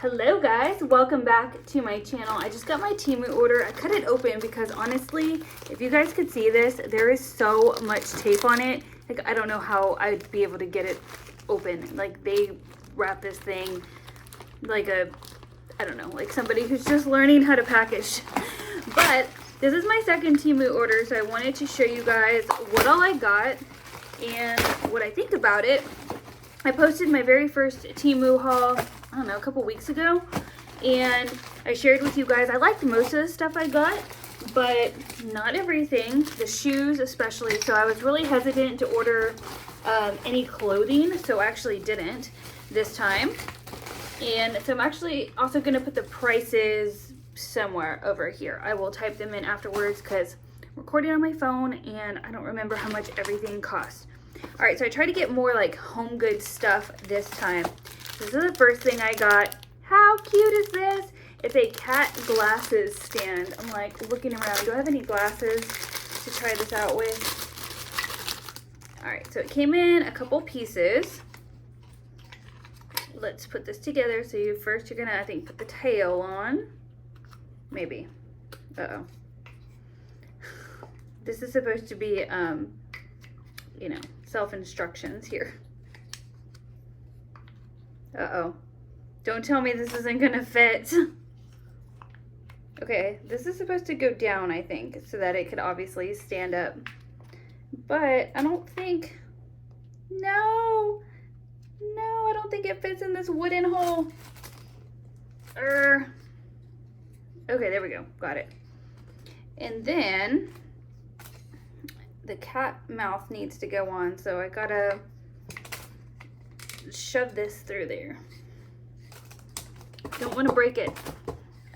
Hello guys, welcome back to my channel. I just got my Temu order. I cut it open because honestly, if you guys could see this, there is so much tape on it. Like, I don't know how I'd be able to get it open. Like, they wrap this thing like I don't know, like somebody who's just learning how to package. But this is my second Temu order, so I wanted to show you guys what all I got and what I think about it. I posted my very first Temu haul, I don't know, a couple weeks ago, and I shared with you guys I liked most of the stuff I got, but not everything, the shoes especially. So I was really hesitant to order any clothing, so I actually didn't this time. And so I'm actually also going to put the prices somewhere over here. I will type them in afterwards because I'm recording on my phone and I don't remember how much everything costs. All right, so I tried to get more like home goods stuff this time. This is the first thing I got. How cute is this? It's a cat glasses stand. I'm like looking around. Do I have any glasses to try this out with? All right, so it came in a couple pieces. Let's put this together. So you're gonna, I think, put the tail on. Maybe. Uh-oh. This is supposed to be, you know, self-instructions here. Uh-oh. Don't tell me this isn't gonna fit. Okay, this is supposed to go down, I think, so that it could obviously stand up. But I don't think, no, I don't think it fits in this wooden hole. Okay, there we go, got it. And then the cat mouth needs to go on, so I gotta shove this through there. Don't want to break it.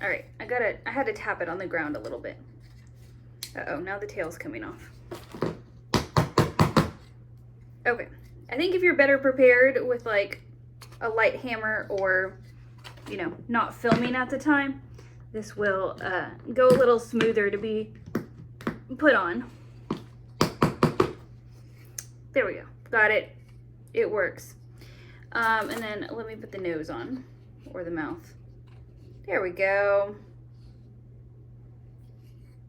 All right, I had to tap it on the ground a little bit. Uh-oh, now the tail's coming off. Okay, I think if you're better prepared with like a light hammer or, you know, not filming at the time, this will go a little smoother to be put on. There we go, got it. It works. And then let me put the nose on, or the mouth. There we go.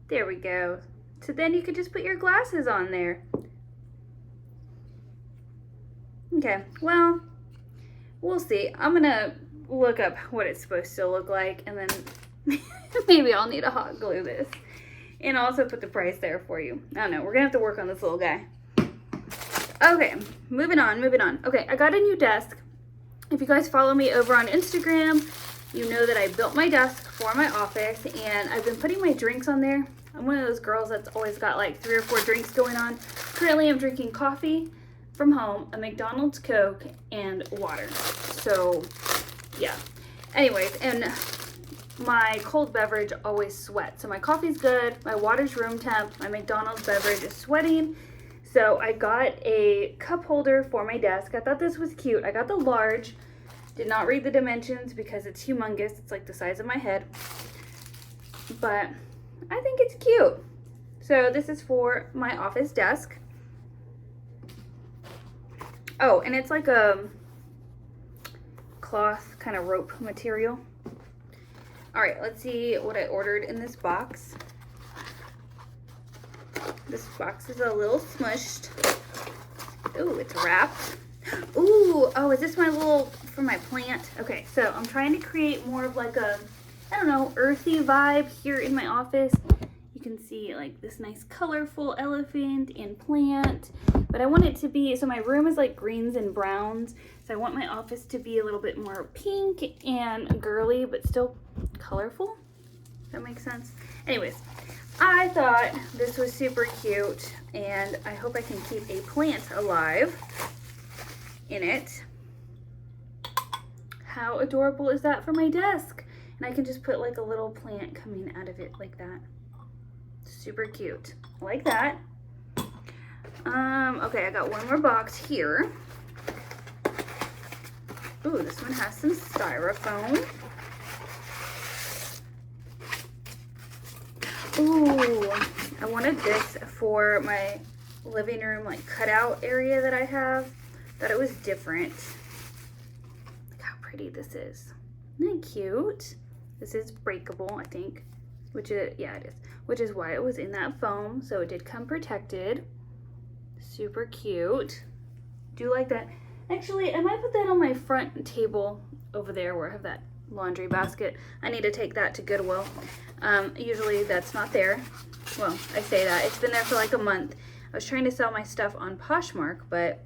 There we go. So then you could just put your glasses on there. Okay, well, we'll see. I'm gonna look up what it's supposed to look like, and then maybe I'll need to hot glue this. And also put the price there for you. I don't know, we're gonna have to work on this little guy. Okay, moving on. Okay, I got a new desk. If you guys follow me over on Instagram, you know that I built my desk for my office, and I've been putting my drinks on there. I'm one of those girls that's always got like 3 or 4 drinks going on. Currently, I'm drinking coffee from home, a McDonald's Coke, and water. So, yeah. Anyways, and my cold beverage always sweats. So my coffee's good, my water's room temp, my McDonald's beverage is sweating. So I got a cup holder for my desk. I thought this was cute. I got the large. Did not read the dimensions because it's humongous. It's like the size of my head. But I think it's cute. So this is for my office desk. Oh, and it's like a cloth kind of rope material. All right, let's see what I ordered in this box. This box is a little smushed. Ooh, it's wrapped. Ooh, oh, is this my little, for my plant? Okay, so I'm trying to create more of like a, I don't know, earthy vibe here in my office. You can see like this nice colorful elephant and plant, but I want it to be, so my room is like greens and browns, so I want my office to be a little bit more pink and girly, but still colorful. Does that make sense? Anyways, I thought this was super cute, and I hope I can keep a plant alive in it. How adorable is that for my desk? And I can just put like a little plant coming out of it like that. Super cute. Like that. Okay, I got one more box here. Ooh, this one has some styrofoam. Ooh, I wanted this for my living room like cutout area that I have. Thought it was different. Look how pretty this is. Isn't that cute? This is breakable, I think, which is, yeah, it is, which is why it was in that foam, so it did come protected. Super cute. Do you like that? Actually, I might put that on my front table over there where I have that laundry basket. I need to take that to Goodwill. Usually that's not there. Well, I say that. It's been there for like a month. I was trying to sell my stuff on Poshmark, but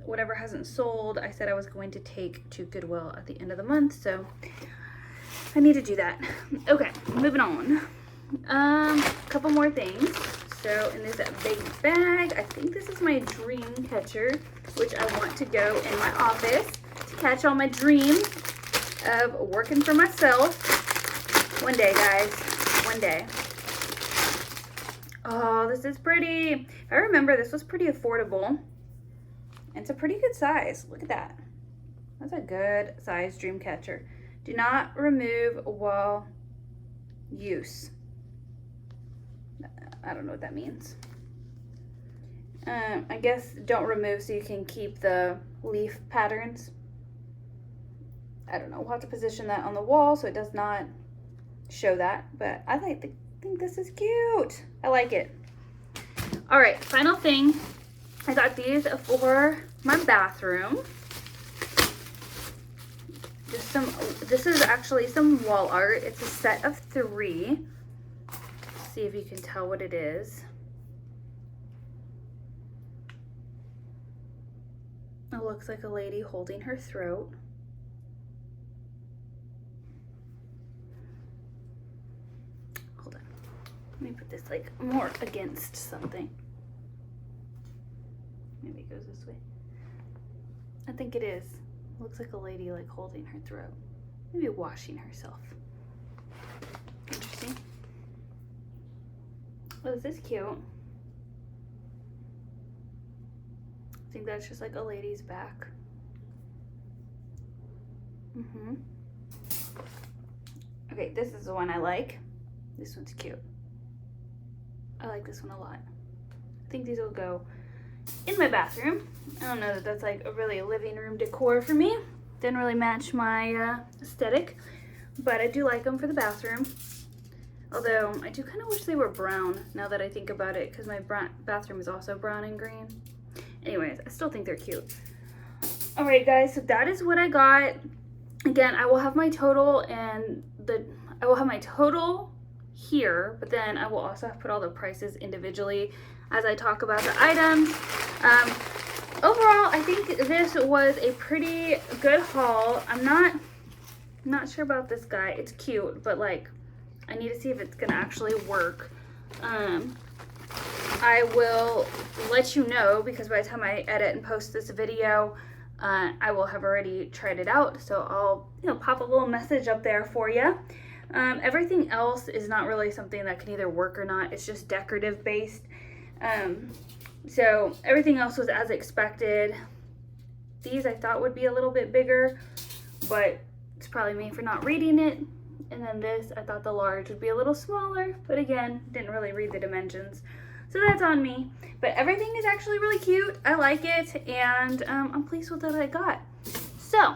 whatever hasn't sold, I said I was going to take to Goodwill at the end of the month, so I need to do that. Okay, moving on. Couple more things. So in this big bag, I think this is my dream catcher, which I want to go in my office to catch all my dreams of working for myself. One day, guys, one day. Oh, this is pretty. If I remember, this was pretty affordable. It's a pretty good size. Look at that. That's a good size dream catcher. Do not remove while use. I don't know what that means. I guess don't remove so you can keep the leaf patterns. I don't know. We'll have to position that on the wall so it does not show that. But I think this is cute. I like it. All right, final thing. I got these for my bathroom. This is actually some wall art. It's a set of 3. See if you can tell what it is. It looks like a lady holding her throat. Hold on. Let me put this like more against something. Maybe it goes this way. I think it is. It looks like a lady like holding her throat. Maybe washing herself. Interesting. Oh, this is cute. I think that's just like a lady's back. Okay, this is the one I like. This one's cute. I like this one a lot. I think these will go in my bathroom. I don't know that that's like a really living room decor for me. Didn't really match my aesthetic, but I do like them for the bathroom. Although I do kind of wish they were brown now that I think about it, because my bathroom is also brown and green. Anyways, I still think they're cute. All right, guys, so that is what I got. Again, I will have my total here, but then I will also have put all the prices individually as I talk about the items. Overall, I think this was a pretty good haul. I'm not sure about this guy. It's cute, but like, I need to see if it's gonna actually work. I will let you know, because by the time I edit and post this video, I will have already tried it out. So I'll pop a little message up there for you. Everything else is not really something that can either work or not. It's just decorative based. So everything else was as expected. These I thought would be a little bit bigger, but it's probably me for not reading it. And then this, I thought the large would be a little smaller, but again, didn't really read the dimensions. So that's on me. But everything is actually really cute. I like it, and I'm pleased with what I got. So,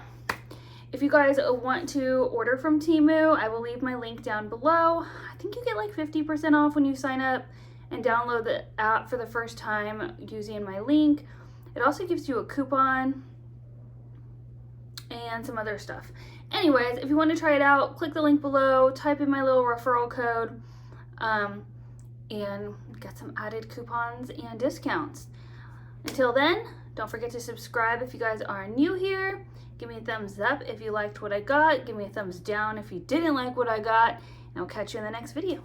if you guys want to order from Temu, I will leave my link down below. I think you get like 50% off when you sign up and download the app for the first time using my link. It also gives you a coupon and some other stuff. Anyways, if you want to try it out, click the link below, type in my little referral code, and get some added coupons and discounts. Until then, don't forget to subscribe if you guys are new here. Give me a thumbs up if you liked what I got. Give me a thumbs down if you didn't like what I got. And I'll catch you in the next video.